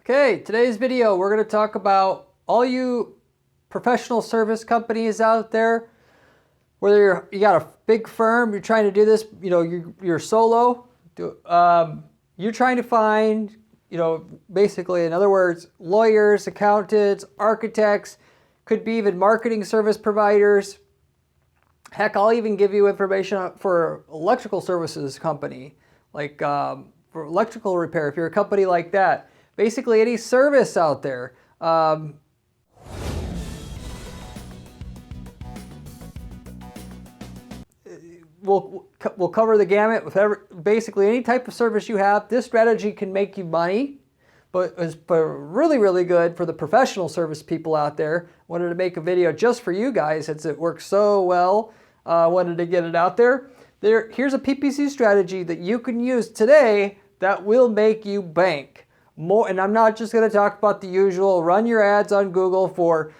Okay, today's video we're going to talk about all you professional service companies out there, whether you got a big firm, you're trying to do this, you're solo, you're trying to find, basically, in other words, lawyers, accountants, architects, could be even marketing service providers. Heck, I'll even give you information for electrical services company, like for electrical repair, if you're a company like that. Basically any service out there. We'll cover the gamut with basically any type of service you have. This strategy can make you money, but is really, really good for the professional service people out there. Wanted to make a video just for you guys since it works so well. Wanted to get it out there. Here's a PPC strategy that you can use today that will make you bank. And I'm not just going to talk about the usual run your ads on Google for,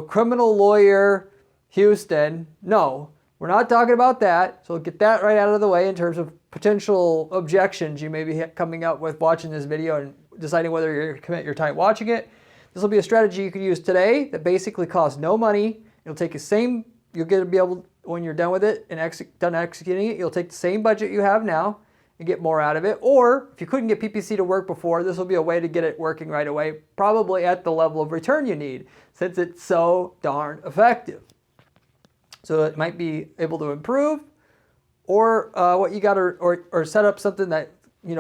criminal lawyer Houston. No, we're not talking about that. So get that right out of the way in terms of potential objections you may be coming up with watching this video and deciding whether you're going to commit your time watching it. This will be a strategy you can use today that basically costs no money. It'll take you'll get to be able, when you're done with it and done executing it, you'll take the same budget you have now and get more out of it. Or if you couldn't get PPC to work before, this will be a way to get it working right away, probably at the level of return you need, since it's so darn effective. So it might be able to improve, or what you got to, or set up something that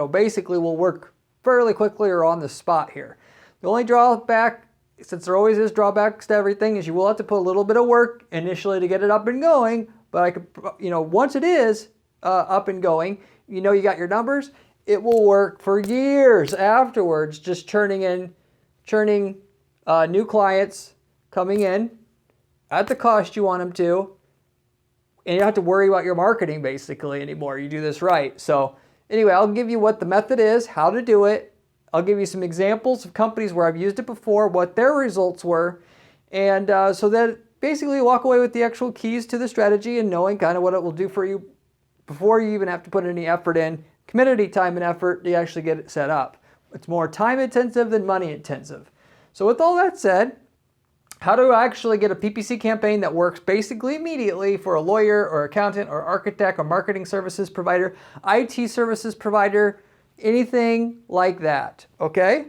basically will work fairly quickly or on the spot here. The only drawback, since there always is drawbacks to everything, is you will have to put a little bit of work initially to get it up and going. But once it is up and going, you got your numbers, it will work for years afterwards, just churning new clients coming in at the cost you want them to, and you don't have to worry about your marketing basically anymore. You do this right. So anyway, I'll give you what the method is, how to do it. I'll give you some examples of companies where I've used it before, what their results were, and so that basically you walk away with the actual keys to the strategy and knowing kind of what it will do for you before you even have to put any effort in, community time and effort to actually get it set up. It's more time intensive than money intensive. So with all that said, how to actually get a PPC campaign that works basically immediately for a lawyer or accountant or architect or marketing services provider, IT services provider, anything like that, okay?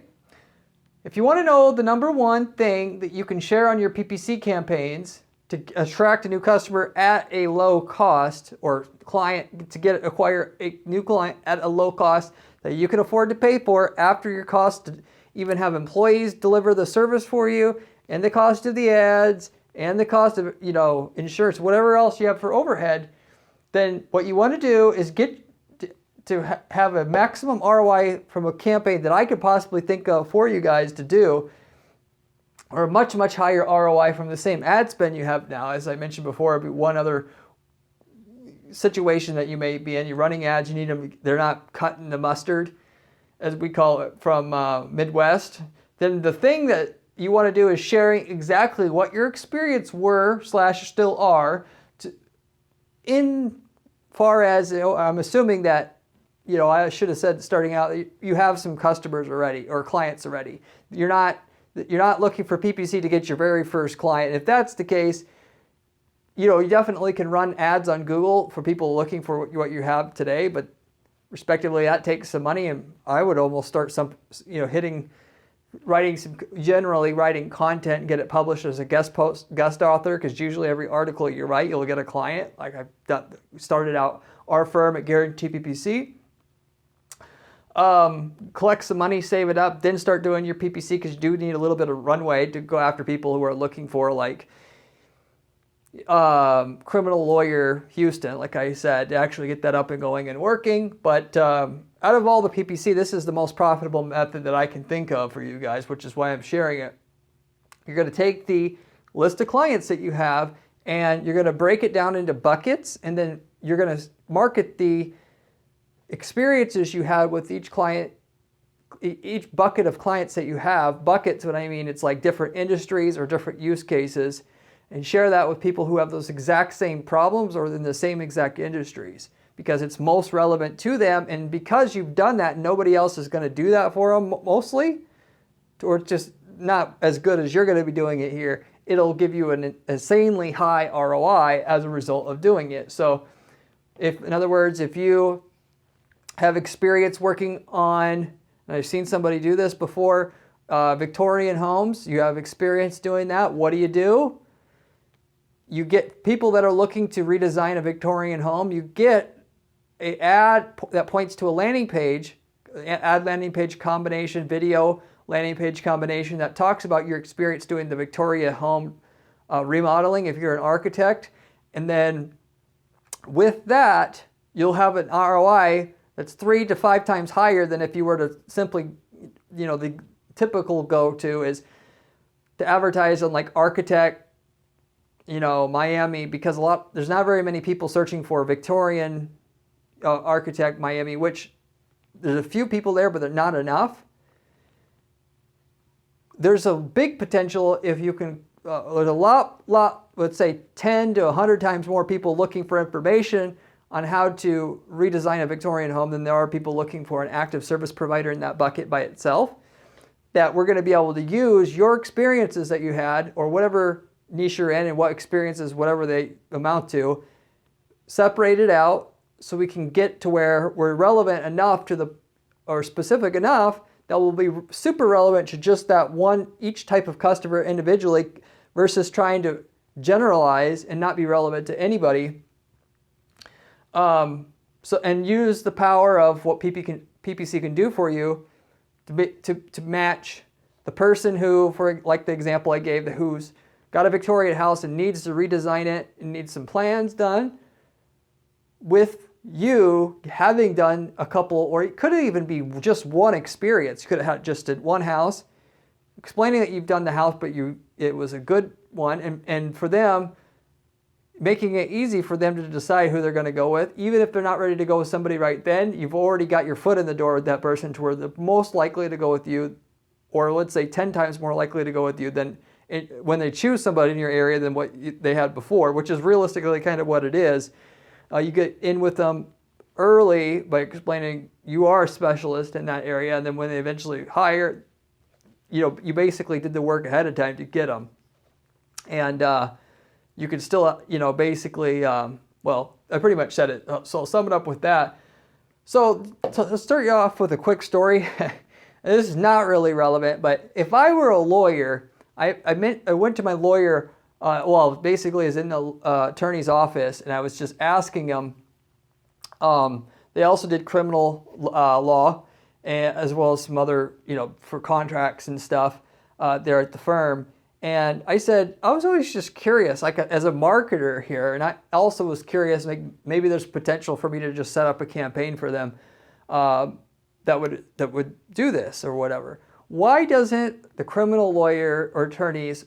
If you want to know the number one thing that you can share on your PPC campaigns to attract a new customer at a low cost, or client to acquire a new client at a low cost that you can afford to pay for after your cost to even have employees deliver the service for you, and the cost of the ads, and the cost of insurance, whatever else you have for overhead, then what you want to do is get to have a maximum ROI from a campaign that I could possibly think of for you guys to do, or a much, much higher ROI from the same ad spend you have now. As I mentioned before, one other situation that you may be in, you're running ads, you need them, they're not cutting the mustard, as we call it from Midwest. Then the thing that you want to do is sharing exactly what your experience were / still are, in far as, I'm assuming that, I should have said starting out, you have some customers already or clients already. You're not looking for PPC to get your very first client. If that's the case, you definitely can run ads on Google for people looking for what you have today, but respectively that takes some money, and I would almost start generally writing content and get it published as a guest author, because usually every article you write, you'll get a client. Like started out our firm at Guarantee PPC. Collect some money, save it up, then start doing your PPC, because you do need a little bit of runway to go after people who are looking for criminal lawyer Houston, like I said, to actually get that up and going and working. But out of all the PPC, this is the most profitable method that I can think of for you guys, which is why I'm sharing it. You're going to take the list of clients that you have, and you're going to break it down into buckets, and then you're going to market the experiences you had with each client, each bucket of clients that you have. Buckets, what I mean, it's like different industries or different use cases, and share that with people who have those exact same problems or in the same exact industries, because it's most relevant to them. And because you've done that, nobody else is going to do that for them mostly. or it's just not as good as you're going to be doing it here, it'll give you an insanely high ROI as a result of doing it. So in other words, if you have experience working on, and I've seen somebody do this before, Victorian homes, you have experience doing that, what do? You get people that are looking to redesign a Victorian home, you get an ad that points to a landing page, ad landing page combination, video landing page combination that talks about your experience doing the Victoria home remodeling if you're an architect. And then with that, you'll have an ROI that's 3 to 5 times higher than if you were to simply, the typical go-to is to advertise on like architect, Miami, because there's not very many people searching for Victorian architect Miami, which there's a few people there, but they're not enough. There's a big potential if you can, there's a lot, let's say 10 to 100 times more people looking for information on how to redesign a Victorian home than there are people looking for an active service provider in that bucket by itself. That we're going to be able to use your experiences that you had, or whatever niche you're in and what experiences, whatever they amount to, separate it out so we can get to where we're relevant enough or specific enough that will be super relevant to just that one, each type of customer individually, versus trying to generalize and not be relevant to anybody. And use the power of what PPC can do for you to match the person who, for like the example I gave, who's got a Victorian house and needs to redesign it and needs some plans done, with you having done a couple, or it could even be just one experience. You could have had just did one house, explaining that you've done the house, but it was a good one, and for them, making it easy for them to decide who they're going to go with. Even if they're not ready to go with somebody right then, you've already got your foot in the door with that person to where they're most likely to go with you, or let's say 10 times more likely to go with you than when they choose somebody in your area than what they had before, which is realistically kind of what it is. You get in with them early by explaining you are a specialist in that area, and then when they eventually hire, you basically did the work ahead of time to get them. And you can still, basically, I pretty much said it. So I'll sum it up with that. So to start you off with a quick story. This is not really relevant, but if I were a lawyer, I went to my lawyer, basically is in the attorney's office, and I was just asking him. They also did criminal law, as well as some other, for contracts and stuff there at the firm. And I said, I was always just curious, like as a marketer here, and I also was curious, maybe there's potential for me to just set up a campaign for them that would do this or whatever. Why doesn't the criminal lawyer or attorneys,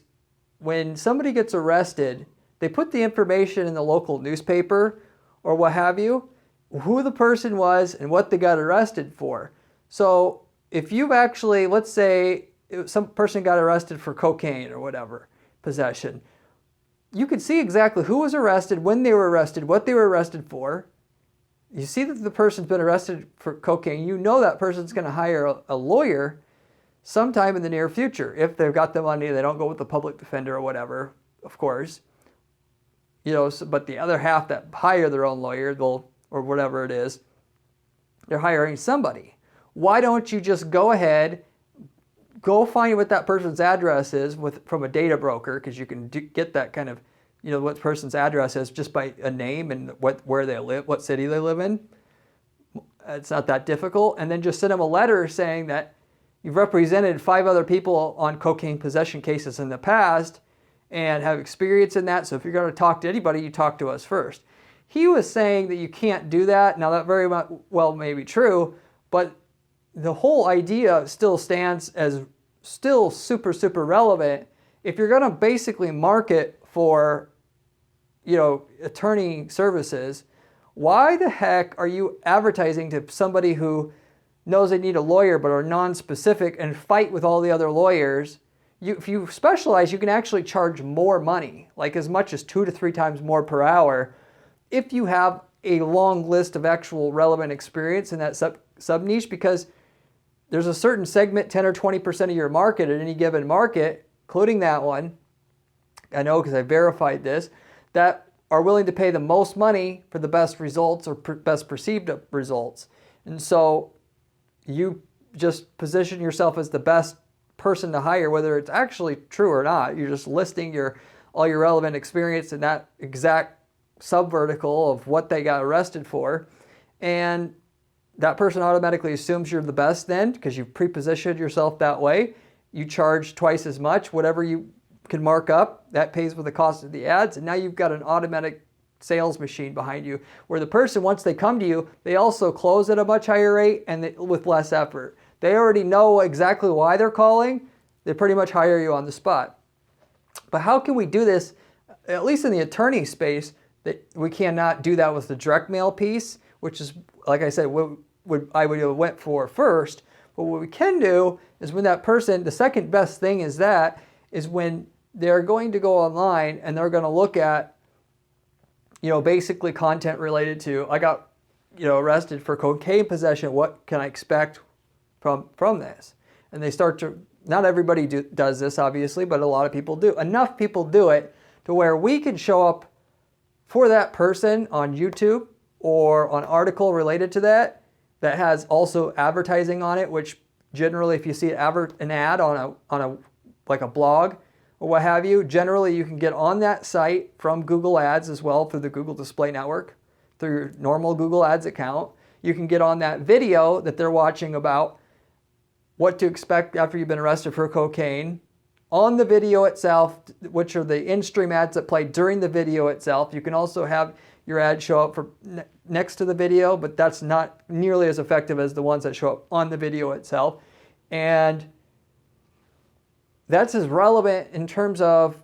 when somebody gets arrested, they put the information in the local newspaper or what have you, who the person was and what they got arrested for? So if you've actually, let's say, some person got arrested for cocaine or whatever, possession, you could see exactly who was arrested, when they were arrested, what they were arrested for. You see that the person's been arrested for cocaine. You know that person's going to hire a lawyer sometime in the near future. If they've got the money, they don't go with the public defender or whatever, of course. But the other half that hire their own lawyer, or whatever it is, they're hiring somebody. Why don't you just go ahead, go find what that person's address is from a data broker, because you can get that kind of, what person's address is just by a name and where they live, what city they live in. It's not that difficult. And then just send them a letter saying that you've represented 5 other people on cocaine possession cases in the past and have experience in that. So if you're going to talk to anybody, you talk to us first. He was saying that you can't do that. Now that very well may be true, but the whole idea still stands as still super, super relevant. If you're going to basically market for, attorney services, why the heck are you advertising to somebody who knows they need a lawyer but are non-specific and fight with all the other lawyers? If you specialize, you can actually charge more money, like as much as 2 to 3 times more per hour, if you have a long list of actual relevant experience in that sub niche, because there's a certain segment, 10 or 20% of your market at any given market, including that one, I know because I verified this, that are willing to pay the most money for the best results or best perceived results. And so you just position yourself as the best person to hire, whether it's actually true or not. You're just listing all your relevant experience in that exact subvertical of what they got arrested for. And that person automatically assumes you're the best then because you've pre-positioned yourself that way. You charge twice as much, whatever you can mark up, that pays for the cost of the ads. And now you've got an automatic sales machine behind you where the person, once they come to you, they also close at a much higher rate and with less effort. They already know exactly why they're calling. They pretty much hire you on the spot. But how can we do this, at least in the attorney space, that we cannot do that with the direct mail piece, which is, like I said, what I would have went for first. But what we can do is when that person, the second best thing is when they're going to go online and they're going to look at, basically content related to, I got, arrested for cocaine possession. What can I expect from this? And they start to, not everybody does this obviously, but a lot of people do. Enough people do it to where we can show up for that person on YouTube or an article related to that has also advertising on it, which generally if you see an ad on a like a blog or what have you, generally you can get on that site from Google Ads as well through the Google Display Network, through your normal Google Ads account. You can get on that video that they're watching about what to expect after you've been arrested for cocaine. On the video itself, which are the in-stream ads that play during the video itself. You can also have your ad show up for next to the video, but that's not nearly as effective as the ones that show up on the video itself. And that's as relevant in terms of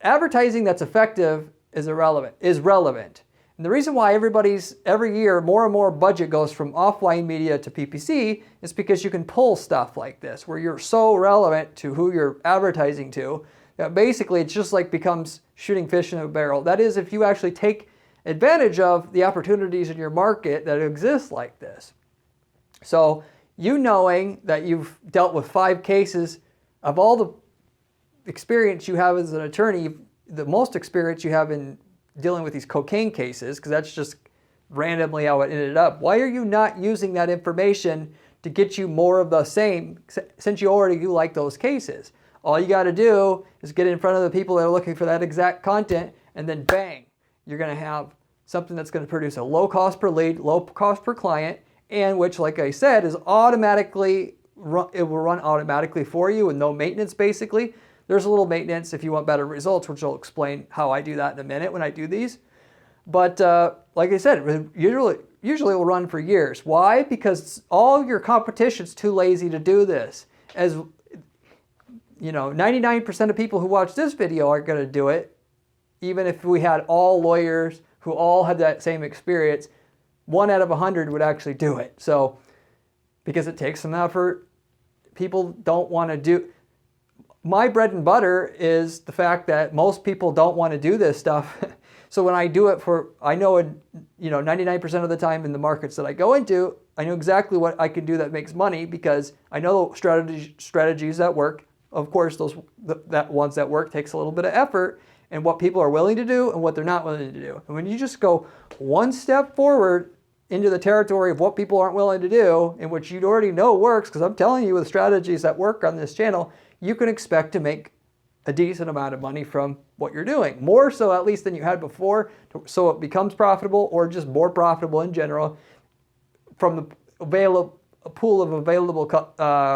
advertising that's effective is relevant. And the reason why every year more and more budget goes from offline media to PPC is because you can pull stuff like this where you're so relevant to who you're advertising to that basically it's just like becomes shooting fish in a barrel. That is, if you actually take advantage of the opportunities in your market that exist like this. So you knowing that you've dealt with 5 cases of all the experience you have as an attorney, the most experience you have in dealing with these cocaine cases, because that's just randomly how it ended up. Why are you not using that information to get you more of the same, since you already do like those cases? All you got to do is get in front of the people that are looking for that exact content, and then bang, you're going to have something that's going to produce a low cost per lead, low cost per client, and which, like I said, is automatically, it will run automatically for you with no maintenance basically. There's a little maintenance if you want better results, which I'll explain how I do that in a minute when I do these. But like I said, usually it will run for years. Why? Because all your competition's too lazy to do this. As 99% of people who watch this video are going to do it. Even if we had all lawyers who all had that same experience, 1 out of 100 would actually do it. So, because it takes some effort, people don't want to do. My bread and butter is the fact that most people don't want to do this stuff. So when I do it I know 99% of the time in the markets that I go into, I know exactly what I can do that makes money because I know strategies that work. Of course, that ones that work takes a little bit of effort and what people are willing to do and what they're not willing to do. And when you just go one step forward into the territory of what people aren't willing to do, in which you already know works, because I'm telling you with strategies that work on this channel, you can expect to make a decent amount of money from what you're doing. More so at least than you had before, so it becomes profitable or just more profitable in general from the pool of available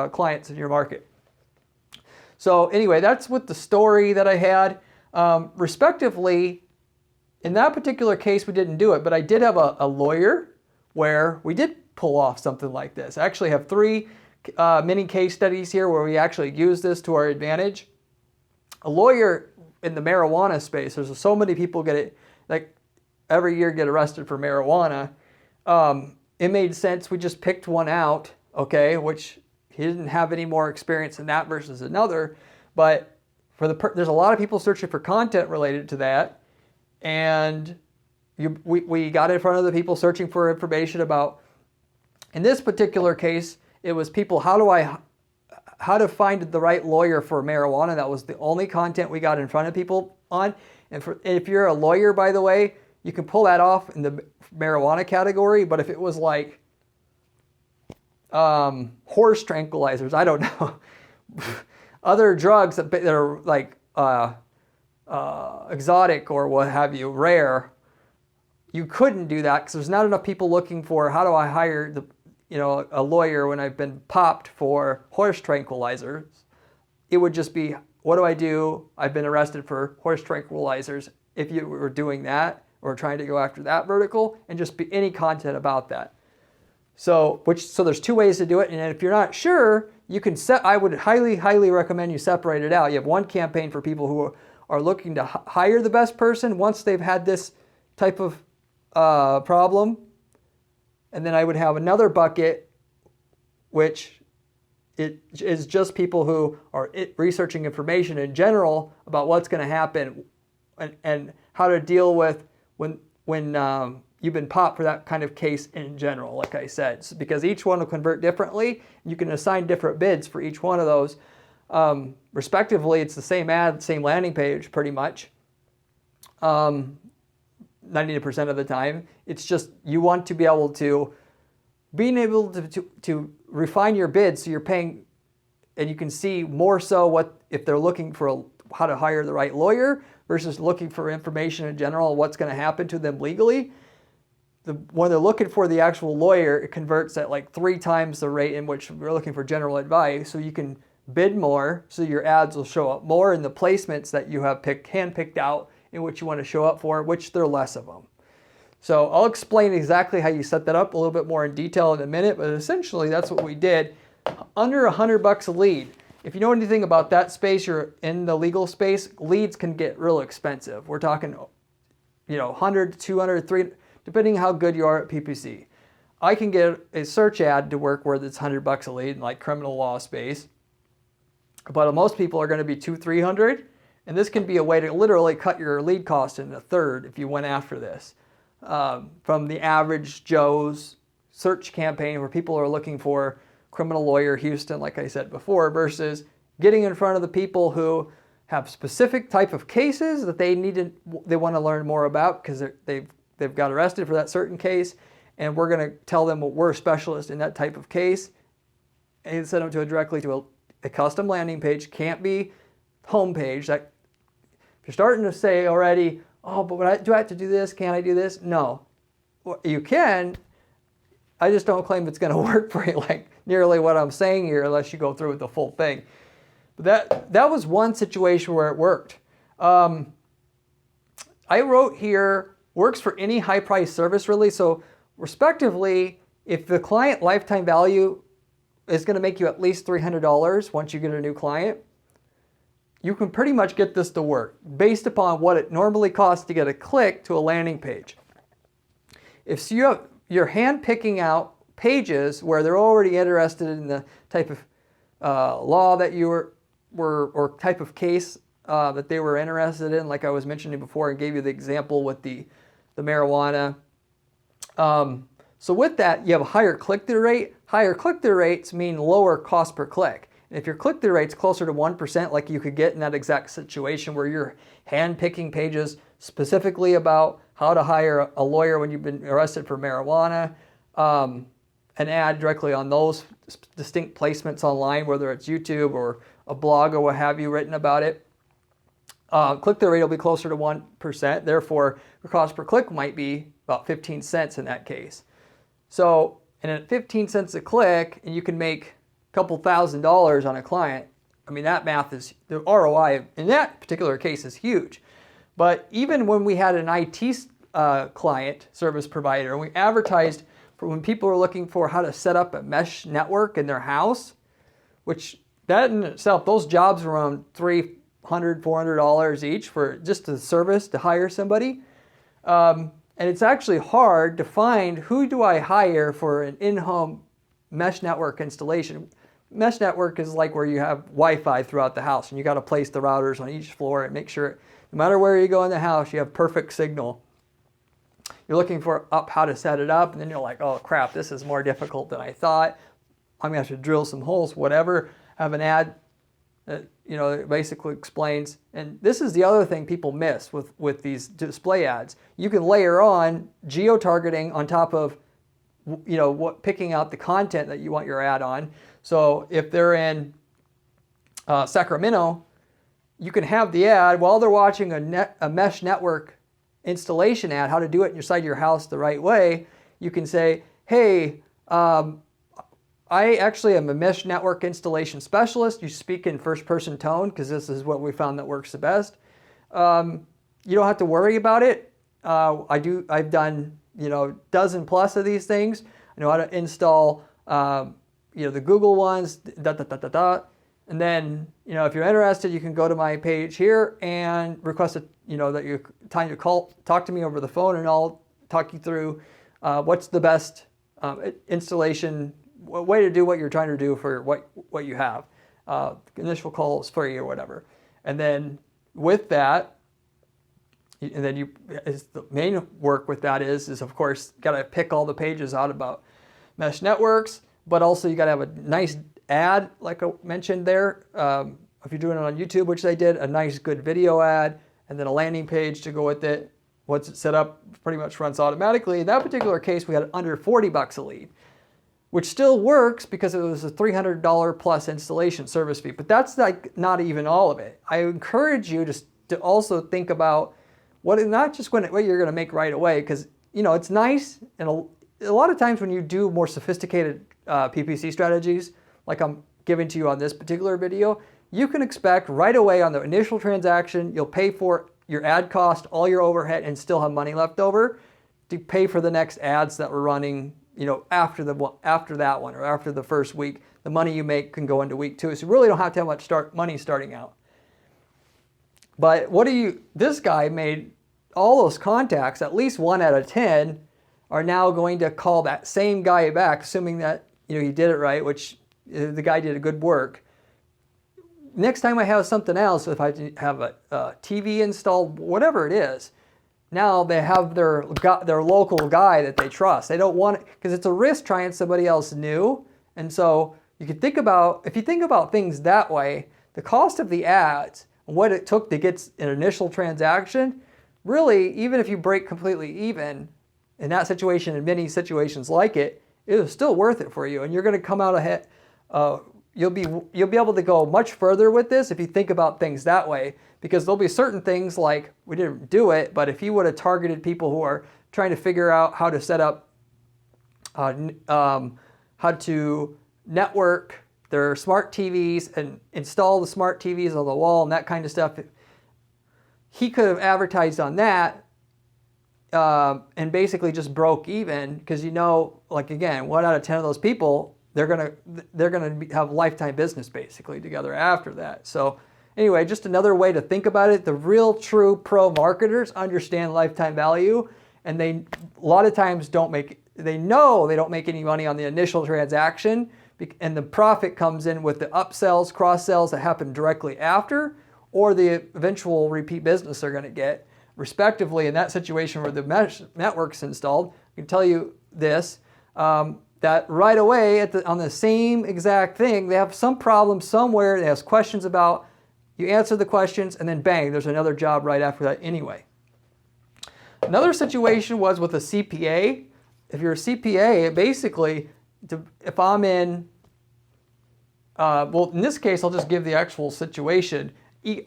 clients in your market. So anyway, that's what the story that I had. Respectively, in that particular case, we didn't do it, but I did have a lawyer where we did pull off something like this. I actually have 3 mini case studies here where we actually use this to our advantage. A lawyer in the marijuana space, there's so many people every year get arrested for marijuana. It made sense. We just picked one out, okay, which he didn't have any more experience in that versus another. But there's a lot of people searching for content related to that. And we got in front of the people searching for information about In this particular case, it was people, how to find the right lawyer for marijuana. That was the only content we got in front of people on. And if you're a lawyer, by the way, you can pull that off in the marijuana category. But if it was like horse tranquilizers, I don't know, other drugs that are like exotic or what have you, rare, you couldn't do that because there's not enough people looking for how do I hire a lawyer when I've been popped for horse tranquilizers. It would just be, what do I do? I've been arrested for horse tranquilizers. If you were doing that or trying to go after that vertical, and just be any content about that. So there's two ways to do it. And if you're not sure, you can I would highly, highly recommend you separate it out. You have one campaign for people who are looking to hire the best person once they've had this type of problem. And then I would have another bucket, which it is just people who are researching information in general about what's going to happen and how to deal with when you've been popped for that kind of case in general, like I said. Because each one will convert differently. You can assign different bids for each one of those. Respectively, it's the same ad, same landing page, pretty much. 90% of the time. It's just you want to be able to refine your bids so you're paying, and you can see more so what if they're looking for how to hire the right lawyer versus looking for information in general, what's going to happen to them legally. When they're looking for the actual lawyer, it converts at like 3 times the rate in which we're looking for general advice. So you can bid more, so your ads will show up more in the placements that you have hand-picked out in which you want to show up for, which there are less of them. So I'll explain exactly how you set that up a little bit more in detail in a minute, but essentially that's what we did. Under $100 a lead. If you know anything about that space, you're in the legal space, leads can get real expensive. We're talking, 100, 200, 300, depending how good you are at PPC. I can get a search ad to work where it's $100 a lead in like criminal law space, but most people are going to be $200, $300. And this can be a way to literally cut your lead cost in a third if you went after this. From the average Joe's search campaign where people are looking for criminal lawyer Houston, like I said before, versus getting in front of the people who have specific type of cases that they want to learn more about because they've got arrested for that certain case, and we're going to tell them what we're a specialist in that type of case, and send them directly to a custom landing page. Can't be homepage. That if you're starting to say already, oh, but do I have to do this? Can't I do this? No. Well, you can. I just don't claim it's going to work for you like nearly what I'm saying here unless you go through with the full thing. But that was one situation where it worked. I wrote here, works for any high price service really. So respectively, if the client lifetime value is going to make you at least $300 once you get a new client, you can pretty much get this to work based upon what it normally costs to get a click to a landing page. If you're hand picking out pages where they're already interested in the type of law that you were or type of case that they were interested in, like I was mentioning before and gave you the example with the marijuana. So with that, you have a higher click-through rate. Higher click-through rates mean lower cost per click. If your click-through rate's closer to 1%, like you could get in that exact situation where you're hand-picking pages specifically about how to hire a lawyer when you've been arrested for marijuana, an ad directly on those distinct placements online, whether it's YouTube or a blog or what have you written about it, click-through rate will be closer to 1%. Therefore, your cost per click might be about 15 cents in that case. So, and at 15 cents a click, and you can make couple $1,000s on a client. I mean, that math is, the ROI in that particular case is huge. But even when we had an IT client service provider and we advertised for when people are looking for how to set up a mesh network in their house, which that in itself, those jobs are around $300, $400 each for just a service to hire somebody. And it's actually hard to find who do I hire for an in-home mesh network installation. Mesh network is like where you have Wi-Fi throughout the house and you got to place the routers on each floor and make sure no matter where you go in the house you have perfect signal. you're looking for how to set it up, and then you're like, oh crap, this is more difficult than I thought. I'm gonna have to drill some holes, whatever. Have an ad that, you know, it basically explains. And this is the other thing people miss with these display ads. You can layer on geotargeting on top of, you know, picking out the content that you want your ad on. So if they're in Sacramento, you can have the ad while they're watching a mesh network installation ad, how to do it inside your house the right way. You can say, hey, I actually am a mesh network installation specialist. You speak in first person tone because this is what we found that works the best. You don't have to worry about it. I've done, you know, dozen plus of these things. I know how to install, you know, the Google ones, And then, you know, if you're interested, you can go to my page here and request you know, that you time to talk to me over the phone, and I'll talk you through what's the best installation way to do what you're trying to do for what you have. Initial call is free or whatever. And then with that, and then the main work with that is of course, got to pick all the pages out about mesh networks, but also you got to have a nice ad, like I mentioned there. If you're doing it on YouTube, which they did, a nice good video ad, and then a landing page to go with it. Once it's set up, pretty much runs automatically. In that particular case, we had under $40 a lead, which still works because it was a $300 plus installation service fee. But that's like not even all of it. I encourage you to also think about not just what you're going to make right away, because, you know, it's nice, and a lot of times when you do more sophisticated PPC strategies, like I'm giving to you on this particular video, you can expect right away on the initial transaction, you'll pay for your ad cost, all your overhead, and still have money left over to pay for the next ads that we're running, you know, after that one, or after the first week. The money you make can go into week 2. So you really don't have to have much money starting out. But this guy made all those contacts, at least 1 out of 10 are now going to call that same guy back, assuming that, you know, he did it right, which the guy did a good work. Next time I have something else, if I have a TV installed, whatever it is, now they have their local guy that they trust. They don't want it, because it's a risk trying somebody else new. And so you can think about, if you think about things that way, the cost of the ads and what it took to get an initial transaction, really, even if you break completely even in that situation and many situations like it, it was still worth it for you, and you're going to come out ahead. You'll be able to go much further with this if you think about things that way, because there'll be certain things like, we didn't do it, but if you would have targeted people who are trying to figure out how to set up, how to network their smart TVs and install the smart TVs on the wall and that kind of stuff, he could have advertised on that and basically just broke even, because, you know, like again, 1 out of 10 of those people, they're gonna have lifetime business basically together after that. So anyway, just another way to think about it. The real true pro marketers understand lifetime value, and they a lot of times they know they don't make any money on the initial transaction, and the profit comes in with the upsells, cross sells that happen directly after, or the eventual repeat business they're going to get, respectively. In that situation where the mesh network's installed, I can tell you this. That right away on the same exact thing, they have some problem somewhere, they have questions about, you answer the questions, and then bang, there's another job right after that anyway. Another situation was with a CPA. If you're a CPA, basically, if I'm in, well, in this case, I'll just give the actual situation.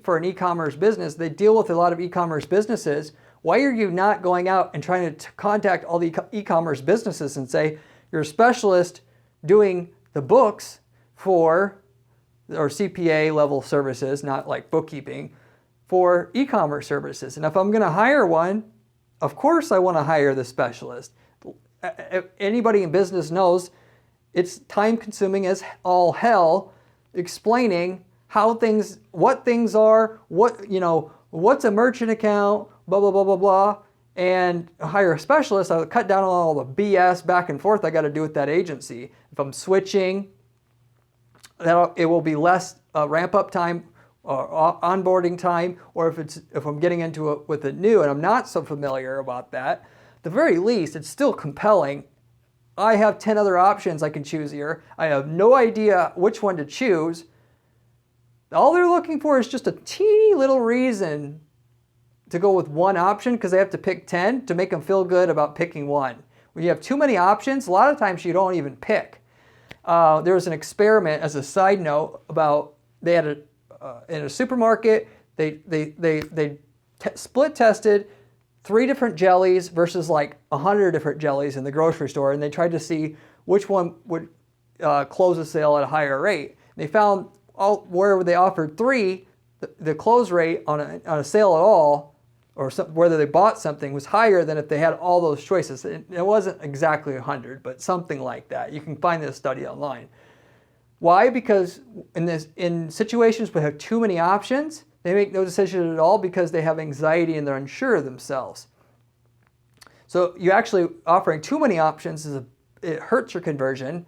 For an e-commerce business, they deal with a lot of e-commerce businesses. Why are you not going out and trying to contact all the e-commerce businesses and say, you're a specialist doing the books for, or CPA level services, not like bookkeeping, for e-commerce services. And if I'm going to hire one, of course I want to hire the specialist. Anybody in business knows it's time consuming as all hell explaining what things are, what's a merchant account, blah, blah, blah, blah, blah. And hire a specialist, I'll cut down on all the BS back and forth I got to do with that agency. If I'm switching, it will be less ramp up time or onboarding time, or if I'm getting into it with it new and I'm not so familiar about that, the very least, it's still compelling. I have 10 other options I can choose here. I have no idea which one to choose. All they're looking for is just a teeny little reason to go with one option because they have to pick 10 to make them feel good about picking one. When you have too many options, a lot of times you don't even pick. There was an experiment, as a side note, about they had in a supermarket, they split tested 3 different jellies versus like 100 different jellies in the grocery store, and they tried to see which one would close a sale at a higher rate. They found where they offered 3, the close rate on a sale at all, or whether they bought something, was higher than if they had all those choices. It wasn't exactly 100, but something like that. You can find this study online. Why? Because in situations where they have too many options, they make no decision at all because they have anxiety and they're unsure of themselves. So you actually offering too many options it hurts your conversion.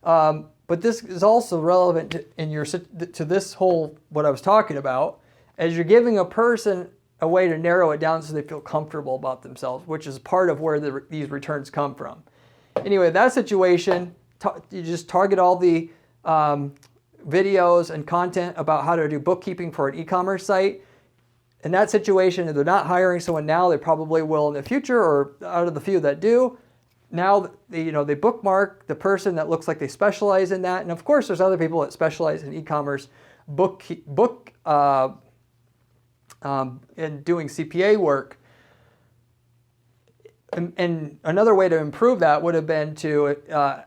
But this is also relevant to this whole what I was talking about, as you're giving a person a way to narrow it down so they feel comfortable about themselves, which is part of where these returns come from. Anyway, that situation, you just target all the videos and content about how to do bookkeeping for an e-commerce site. In that situation, if they're not hiring someone now, they probably will in the future, or out of the few that do. Now, they bookmark the person that looks like they specialize in that. And of course, there's other people that specialize in e-commerce and doing CPA work. And another way to improve that would have been to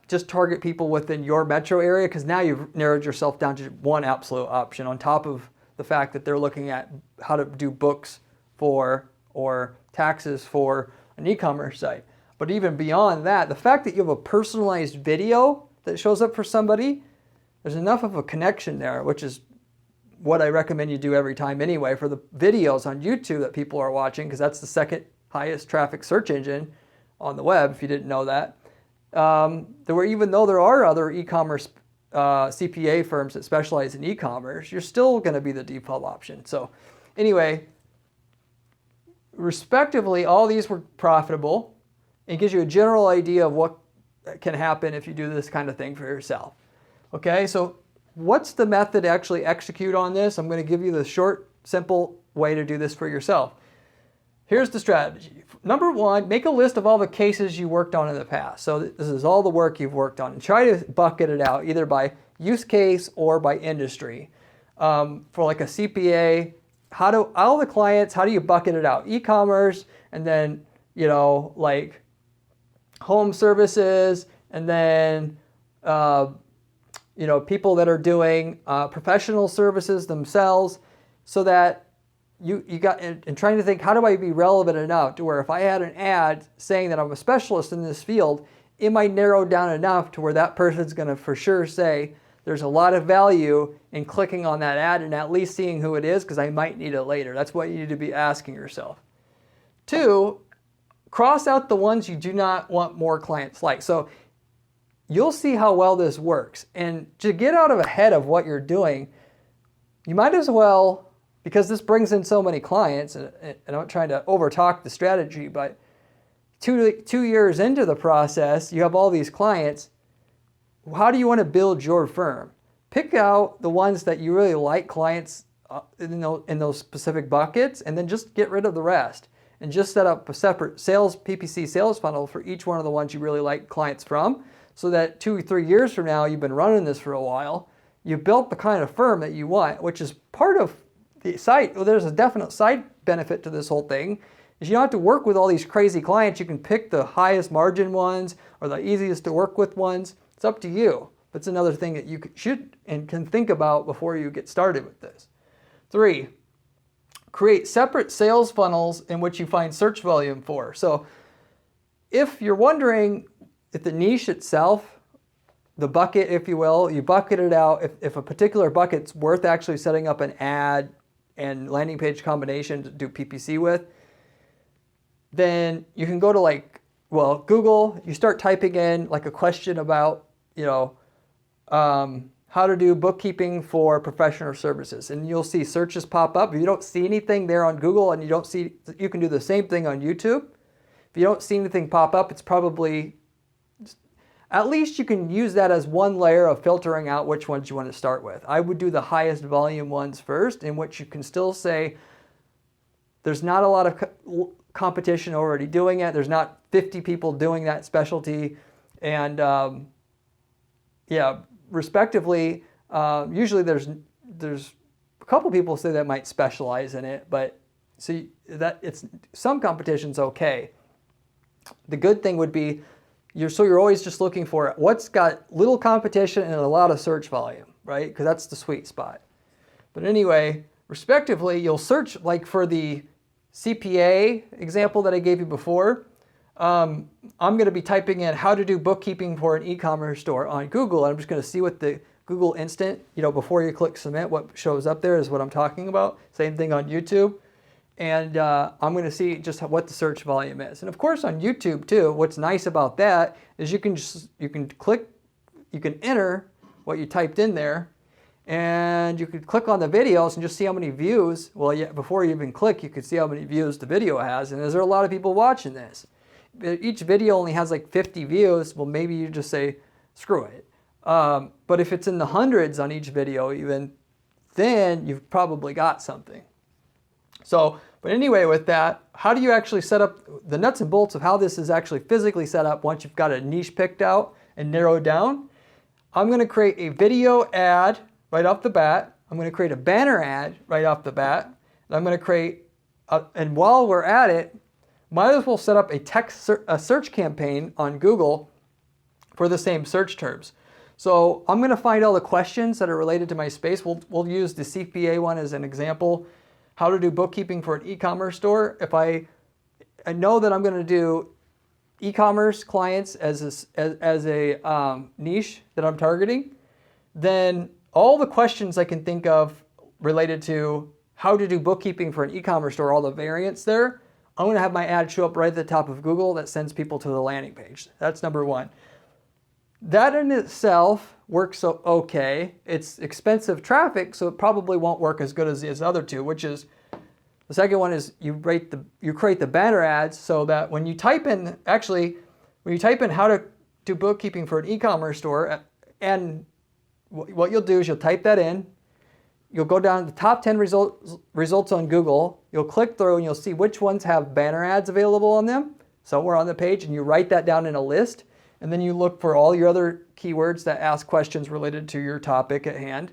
just target people within your metro area, because now you've narrowed yourself down to one absolute option on top of the fact that they're looking at how to do books for or taxes for an e-commerce site. But even beyond that, the fact that you have a personalized video that shows up for somebody, there's enough of a connection there, which is what I recommend you do every time anyway for the videos on YouTube that people are watching, because that's the second highest traffic search engine on the web, if you didn't know that. Even though there are other e-commerce CPA firms that specialize in e-commerce, you're still going to be the default option. So anyway, respectively, all these were profitable. It gives you a general idea of what can happen if you do this kind of thing for yourself. Okay, so what's the method to actually execute on this? I'm going to give you the short, simple way to do this for yourself. Here's the strategy. Number 1, make a list of all the cases you worked on in the past. So this is all the work you've worked on. And try to bucket it out either by use case or by industry. For like a CPA, all the clients, how do you bucket it out? E-commerce, and then, like home services, and then, people that are doing professional services themselves, so that you got, and trying to think, how do I be relevant enough to where if I had an ad saying that I'm a specialist in this field, it might narrow down enough to where that person's going to for sure say there's a lot of value in clicking on that ad and at least seeing who it is, because I might need it later. That's what you need to be asking yourself. 2, cross out the ones you do not want more clients like. So you'll see how well this works. And to get out of ahead of what you're doing, you might as well, because this brings in so many clients, and I'm not trying to overtalk the strategy, but 2 years into the process, you have all these clients. How do you want to build your firm? Pick out the ones that you really like clients in those specific buckets, and then just get rid of the rest. And just set up a separate PPC sales funnel for each one of the ones you really like clients from, so that 2 or 3 years from now, you've been running this for a while, you've built the kind of firm that you want, which is part of the site. Well, there's a definite side benefit to this whole thing, is you don't have to work with all these crazy clients. You can pick the highest margin ones or the easiest to work with ones. It's up to you. That's another thing that you should and can think about before you get started with this. 3, create separate sales funnels in which you find search volume for. So if you're wondering if the niche itself, the bucket, if you will, you bucket it out. If a particular bucket's worth actually setting up an ad and landing page combination to do PPC with, then you can go to Google, you start typing in like a question about, how to do bookkeeping for professional services, and you'll see searches pop up. If you don't see anything there on Google and you can do the same thing on YouTube, If you don't see anything pop up, it's probably, at least you can use that as one layer of filtering out which ones you want to start with. I would do the highest volume ones first, in which you can still say there's not a lot of competition already doing it. There's not 50 people doing that specialty. And yeah, respectively, usually there's a couple people say that might specialize in it, but see that it's some competition's okay. The good thing would be you're always just looking for what's got little competition and a lot of search volume, right? Because that's the sweet spot. But anyway, respectively, you'll search like for the CPA example that I gave you before. I'm going to be typing in how to do bookkeeping for an e-commerce store on Google. I'm just going to see what the Google Instant, before you click submit, what shows up there is what I'm talking about. Same thing on YouTube. And I'm going to see just what the search volume is. And of course on YouTube too, what's nice about that is you can enter what you typed in there, and you could click on the videos and just see how many views. Well, yeah, before you even click, you could see how many views the video has. And is there a lot of people watching this? Each video only has like 50 views. Well, maybe you just say, screw it. But if it's in the hundreds on each video even, then you've probably got something. So, but anyway, with that, how do you actually set up the nuts and bolts of how this is actually physically set up once you've got a niche picked out and narrowed down? I'm going to create a video ad right off the bat. I'm going to create a banner ad right off the bat. And I'm going to create, and while we're at it, might as well set up a search campaign on Google for the same search terms. So I'm going to find all the questions that are related to my space. We'll use the CPA one as an example. How to do bookkeeping for an e-commerce store. If I know that I'm going to do e-commerce clients as a niche that I'm targeting, then all the questions I can think of related to how to do bookkeeping for an e-commerce store, all the variants there, I'm going to have my ad show up right at the top of Google that sends people to the landing page. That's number one. That in itself works okay. It's expensive traffic, so it probably won't work as good as the other two, which is, the second one is you create the banner ads so that when you type in how to do bookkeeping for an e-commerce store, and what you'll do is you'll type that in, you'll go down to the top 10 results on Google, you'll click through and you'll see which ones have banner ads available on them, somewhere on the page, and you write that down in a list. And then you look for all your other keywords that ask questions related to your topic at hand.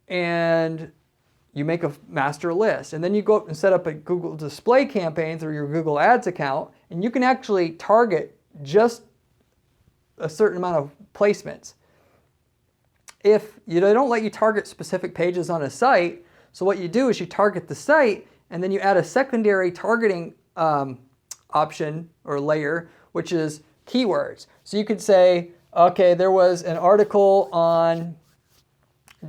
And you make a master list. And then you go and set up a Google display campaign through your Google Ads account. And you can actually target just a certain amount of placements. If they don't let you target specific pages on a site, so what you do is you target the site and then you add a secondary targeting option or layer, which is keywords. So you could say, okay, there was an article on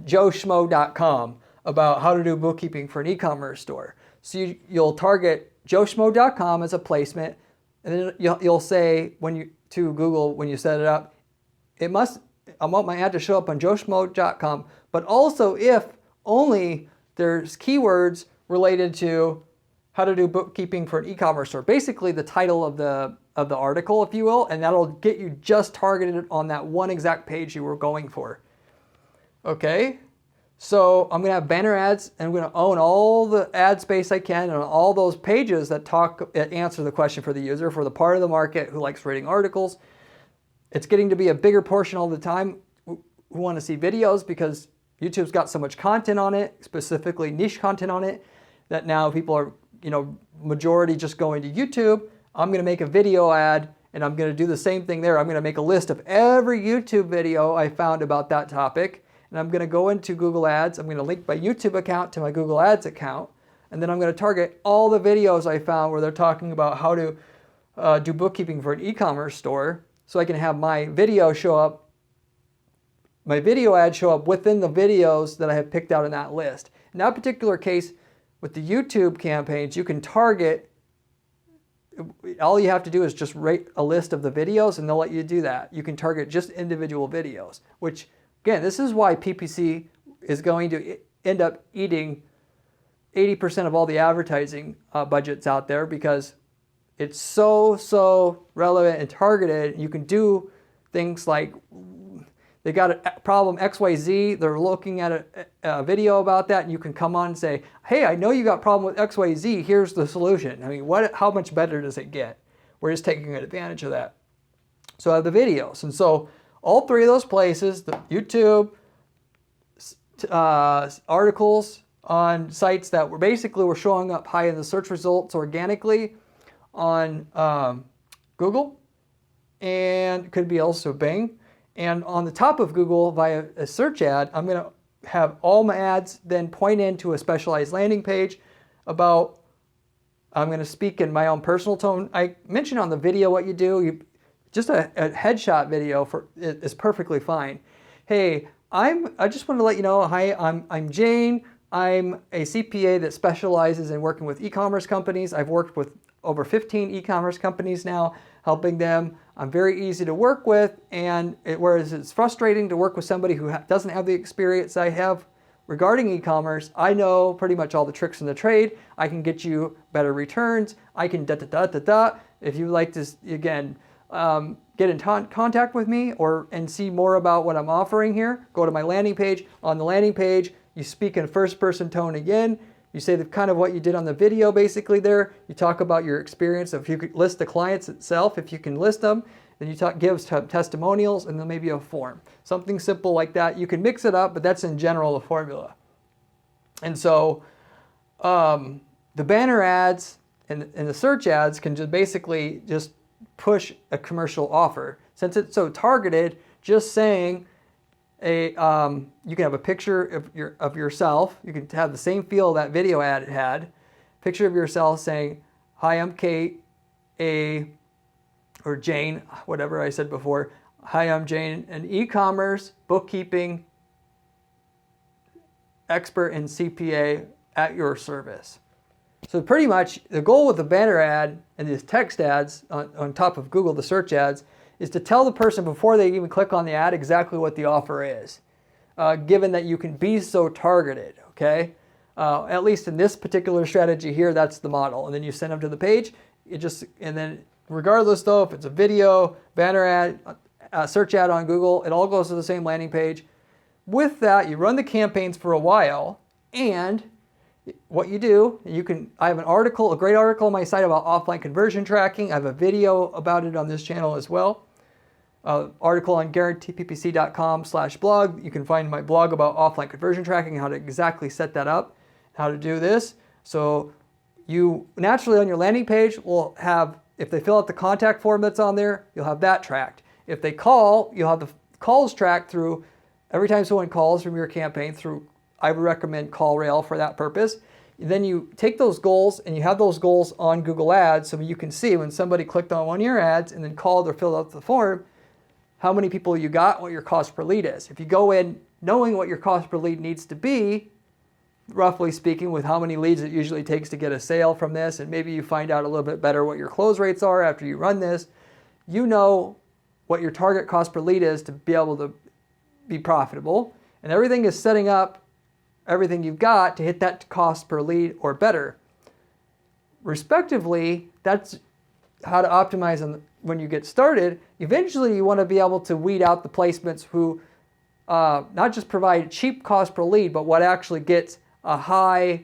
joeschmo.com about how to do bookkeeping for an e-commerce store. So you'll target joeschmo.com as a placement, and then you'll say to Google when you set it up, I want my ad to show up on joeschmo.com, but also if only there's keywords related to how to do bookkeeping for an e-commerce store. Basically the title of the article, if you will, and that'll get you just targeted on that one exact page you were going for. Okay, so I'm going to have banner ads, and I'm going to own all the ad space I can on all those pages that answer the question for the user, for the part of the market who likes reading articles. It's getting to be a bigger portion all the time who want to see videos because YouTube's got so much content on it, specifically niche content on it, that now people are, majority just going to YouTube. I'm going to make a video ad, and I'm going to do the same thing there. I'm going to make a list of every YouTube video I found about that topic, and I'm going to go into Google Ads. I'm going to link my YouTube account to my Google Ads account, and then I'm going to target all the videos I found where they're talking about how to do bookkeeping for an e-commerce store, so I can have my video ad show up within the videos that I have picked out in that list. In that particular case, with the YouTube campaigns, you can target, all you have to do is just rate a list of the videos and they'll let you do that. You can target just individual videos, which again, this is why PPC is going to end up eating 80% of all the advertising budgets out there, because It's so relevant and targeted. You can do things like, they got a problem XYZ, they're looking at a video about that, and you can come on and say, hey, I know you got a problem with XYZ, here's the solution. I mean, how much better does it get? We're just taking advantage of that. So I have the videos. And so all three of those places, the YouTube, articles on sites that were showing up high in the search results organically on Google, and could be also Bing. And on the top of Google via a search ad, I'm going to have all my ads then point into a specialized landing page about, I'm going to speak in my own personal tone. I mentioned on the video what you do. Just a headshot video is perfectly fine. Hey, I just want to let you know, hi, I'm Jane. I'm a CPA that specializes in working with e-commerce companies. I've worked with over 15 e-commerce companies now, helping them. I'm very easy to work with, and whereas it's frustrating to work with somebody who doesn't have the experience I have regarding e-commerce, I know pretty much all the tricks in the trade. I can get you better returns. I can da-da-da-da-da. If you'd like to, again, get in contact with me and see more about what I'm offering here, go to my landing page. On the landing page, you speak in first person tone again. You say kind of what you did on the video basically there. You talk about your experience. If you could list the clients itself, if you can list them, then you give testimonials, and then maybe a form. Something simple like that. You can mix it up, but that's in general the formula. And so the banner ads and the search ads can just basically just push a commercial offer. Since it's so targeted, just saying you can have a picture of yourself. You can have the same feel that video ad had. Picture of yourself saying, hi, I'm Kate, or Jane, whatever I said before. Hi, I'm Jane, an e-commerce bookkeeping expert and CPA at your service. So pretty much the goal with the banner ad and these text ads on top of Google, the search ads, is to tell the person before they even click on the ad exactly what the offer is, given that you can be so targeted, okay? At least in this particular strategy here, that's the model. And then you send them to the page. And then regardless though, if it's a video, banner ad, search ad on Google, it all goes to the same landing page. With that, you run the campaigns for a while, and what you do, I have a great article on my site about offline conversion tracking. I have a video about it on this channel as well. Article on guaranteeppc.com/blog. You can find my blog about offline conversion tracking, how to exactly set that up, how to do this. So you naturally on your landing page will have, if they fill out the contact form that's on there, you'll have that tracked. If they call, you'll have the calls tracked through, every time someone calls from your campaign through, I would recommend CallRail for that purpose. Then you take those goals and you have those goals on Google Ads so you can see when somebody clicked on one of your ads and then called or filled out the form, how many people you got, what your cost per lead is. If you go in knowing what your cost per lead needs to be, roughly speaking, with how many leads it usually takes to get a sale from this, and maybe you find out a little bit better what your close rates are after you run this, you know what your target cost per lead is to be able to be profitable. And everything is setting up everything you've got to hit that cost per lead or better. Respectively, that's how to optimize when you get started. Eventually, you want to be able to weed out the placements who not just provide cheap cost per lead, but what actually gets a high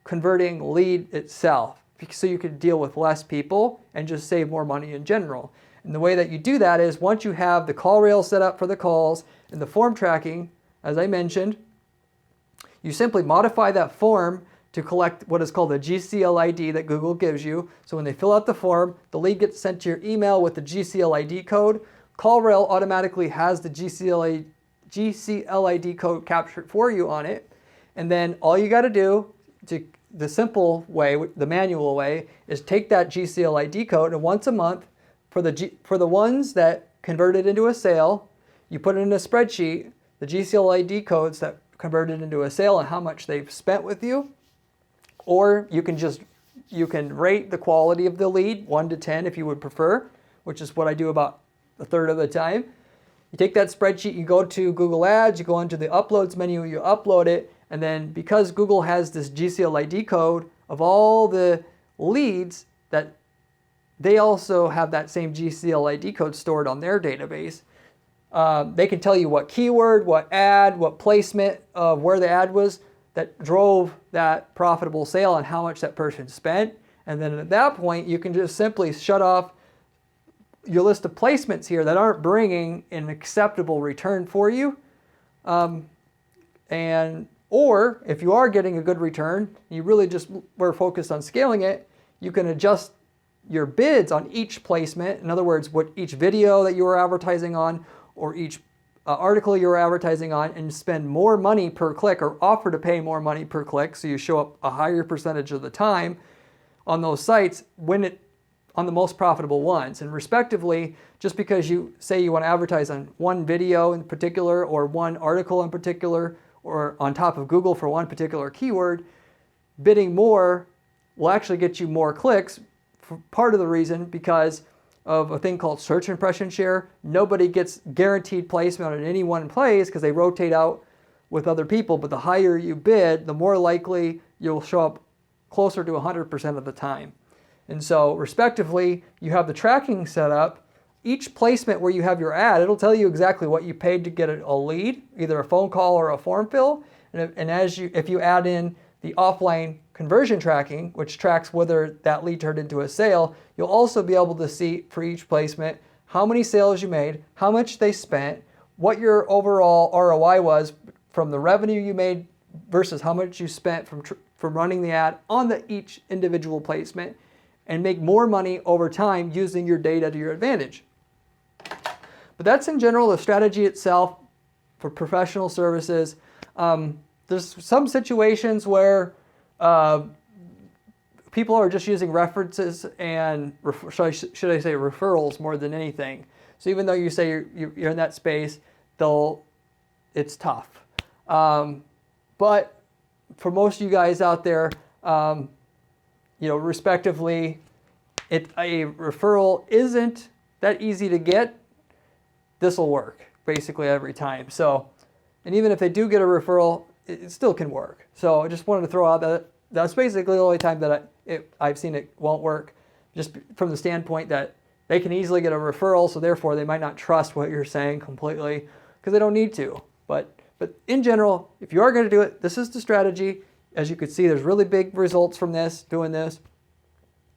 converting lead itself. So you can deal with less people and just save more money in general. And the way that you do that is once you have the call rail set up for the calls and the form tracking, as I mentioned, you simply modify that form to collect what is called a GCL ID that Google gives you. So when they fill out the form, the lead gets sent to your email with the GCL ID code. CallRail automatically has the GCL ID code captured for you on it. And then all you got to do, the simple way, the manual way, is take that GCL ID code and once a month, for the ones that converted into a sale, you put it in a spreadsheet, the GCL ID codes that converted into a sale and how much they've spent with you. Or you can rate the quality of the lead 1 to 10 if you would prefer, which is what I do about a third of the time. You take that spreadsheet, you go to Google Ads, you go into the uploads menu, you upload it, and then because Google has this GCL ID code of all the leads that they also have that same GCLID code stored on their database. They can tell you what keyword, what ad, what placement of where the ad was that drove that profitable sale and how much that person spent. And then at that point, you can just simply shut off your list of placements here that aren't bringing an acceptable return for you. Or if you are getting a good return, you really just were focused on scaling it, you can adjust your bids on each placement. In other words, what each video that you were advertising on or each article you were advertising on, and spend more money per click or offer to pay more money per click, so you show up a higher percentage of the time on those sites on the most profitable ones. And respectively, just because you say you want to advertise on one video in particular or one article in particular or on top of Google for one particular keyword, bidding more will actually get you more clicks. For part of the reason because of a thing called search impression share. Nobody gets guaranteed placement on any one place because they rotate out with other people, but the higher you bid, the more likely you'll show up closer to 100% of the time. And so respectively, you have the tracking set up. Each placement where you have your ad, it'll tell you exactly what you paid to get a lead, either a phone call or a form fill. And if you add in the offline conversion tracking, which tracks whether that lead turned into a sale, you'll also be able to see for each placement how many sales you made, how much they spent, what your overall ROI was from the revenue you made versus how much you spent from running the ad on each individual placement, and make more money over time using your data to your advantage. But that's in general the strategy itself for professional services. There's some situations where people are just using references and, should I say referrals more than anything. So even though you say you're in that space, it's tough. But for most of you guys out there, respectively, a referral isn't that easy to get. This will work basically every time. So, and even if they do get a referral, it still can work. So I just wanted to throw out that that's basically the only time that I've seen it won't work, just from the standpoint that they can easily get a referral, so therefore they might not trust what you're saying completely because they don't need to. But in general, if you are going to do it, this is the strategy. As you can see, there's really big results from doing this.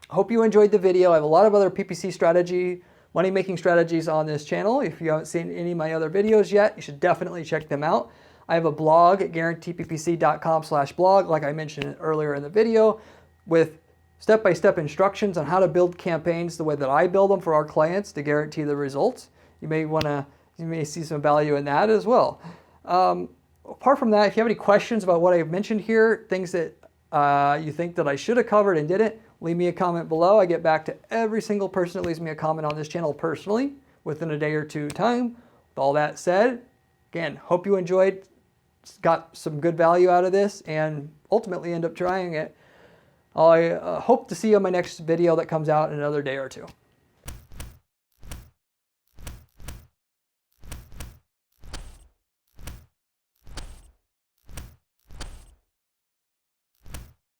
I hope you enjoyed the video. I have a lot of other PPC strategy, money-making strategies on this channel. If you haven't seen any of my other videos yet, you should definitely check them out. I have a blog at guaranteeppc.com/blog, like I mentioned earlier in the video, with step-by-step instructions on how to build campaigns the way that I build them for our clients to guarantee the results. You may see some value in that as well. Apart from that, if you have any questions about what I've mentioned here, things that you think that I should have covered and didn't, leave me a comment below. I get back to every single person that leaves me a comment on this channel personally within a day or two time. With all that said, again, hope you enjoyed, got some good value out of this, and ultimately end up trying it. I hope to see you on my next video that comes out in another day or two.